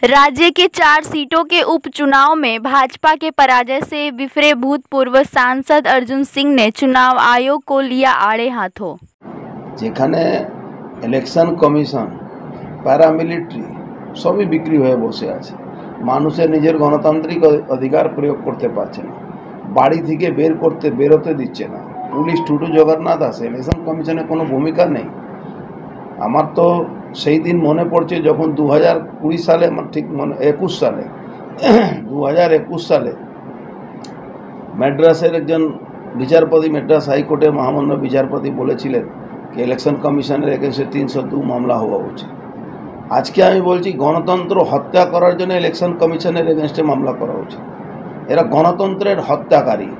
राज्य के 4 सीटों के उपचुनाव में भाजपा के पराजय से बिफरे भूतपूर्व सांसद अर्जुन सिंह ने चुनाव आयोग को लिया आड़े हाथों। যেখানে ইলেকশন কমিশন প্যারামিলিটারি সবই বিক্রি হয়ে বসে আছে, মানুষের নিজের গণতান্ত্রিক অধিকার প্রয়োগ করতে পারছে না, বাড়ি থেকে বেরোতে দিচ্ছে না, পুলিশ টুটু জগন্নাথ আছে, ইলেকশন কমিশনের কোনো ভূমিকা নেই। আমার তো সেই দিন মনে পড়ছে যখন 2020 সালে, আমার ঠিক মনে 21 সালে 2021 সালে ম্যাড্রাসের একজন বিচারপতি, ম্যাড্রাস হাইকোর্টের মহামান্য বিচারপতি বলেছিলেন कि इलेक्शन कमिशनर एगेंस्टे 302 मामला हुआ उचित। आज के आमी बोलছি गणतंत्र हत्या करार जन्य इलेक्शन कमिशनर एगेंस्टे मामला करा उचित। एरा गणतंत्रेर हत्याकारी,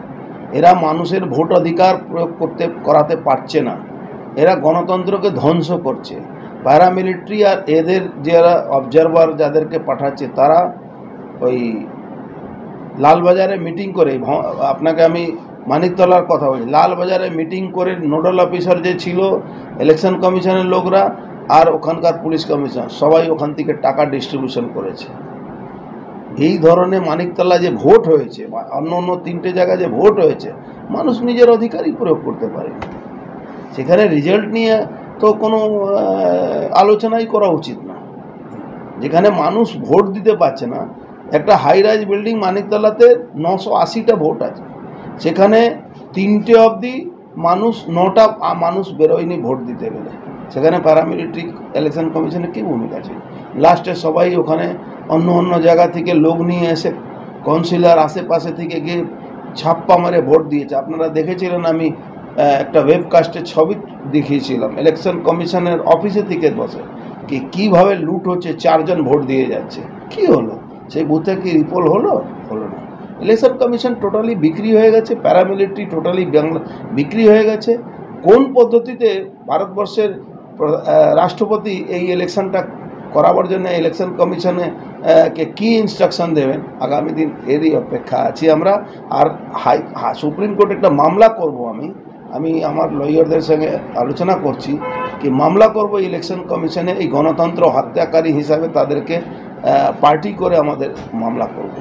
एरा मानुषेर भोट अधिकार प्रयोग कराते पारছে ना, एरा गणतंत्रके ध्वंस करছে। প্যারামিলিটারি আর এদের যারা অবজারভার যাদেরকে পাঠাচ্ছে তারা ওই লালবাজারে মিটিং করে, আপনাকে আমি মানিকতলার কথা বলি, লালবাজারে মিটিং করে নোডাল অফিসার যে ছিল ইলেকশন কমিশনের লোকরা আর ওখানকার পুলিশ কমিশনার সবাই ওখান থেকে টাকা ডিস্ট্রিবিউশন করেছে। এই ধরনের মানিকতলা যে ভোট হয়েছে, অন্য 3টে জায়গায় যে ভোট হয়েছে, মানুষ নিজের অধিকারই প্রয়োগ করতে পারে, সেখানে রেজাল্ট নিয়ে তো কোনো আলোচনাই করা উচিত না। যেখানে মানুষ ভোট দিতে পারছে না, একটা হাই রাইজ বিল্ডিং মানিকতলাতে 980টা ভোট আছে, সেখানে 3টে অবধি মানুষ 9টা মানুষ বেরোয়নি ভোট দিতে গেলে, সেখানে প্যারামিলিটারি ইলেকশন কমিশনের কী ভূমিকা ছিল? লাস্টে সবাই ওখানে অন্য জায়গা থেকে লোক নিয়ে এসে কাউন্সিলর আশেপাশে থেকে গিয়ে ছাপ্পা মারে ভোট দিয়েছে। আপনারা দেখেছিলেন, আমি একটা ওয়েবকাস্টে ছবি দেখিয়েছিলাম ইলেকশন কমিশনের অফিসে থেকে বসে কি কীভাবে লুট হচ্ছে, 4 জন ভোট দিয়ে যাচ্ছে। কি হলো? সেই বুথে কি রিপোল হলো না? ইলেকশন কমিশন টোটালি বিক্রি হয়ে গেছে, প্যারামিলিটারি টোটালি বিক্রি হয়ে গেছে। কোন পদ্ধতিতে ভারতবর্ষের রাষ্ট্রপতি এই ইলেকশনটা করাবার জন্য ইলেকশন কমিশনে কে কী ইনস্ট্রাকশন দেবেন, আগামী দিন এরই অপেক্ষা আছি আমরা। আর সুপ্রিম কোর্টে একটা মামলা করব, আমি আমার লয়ারদের সঙ্গে আলোচনা করছি কি মামলা করব ইলেকশন কমিশনে, এই গণতন্ত্র হত্যাকারী হিসাবে তাদেরকে পার্টি করে আমাদের মামলা করব।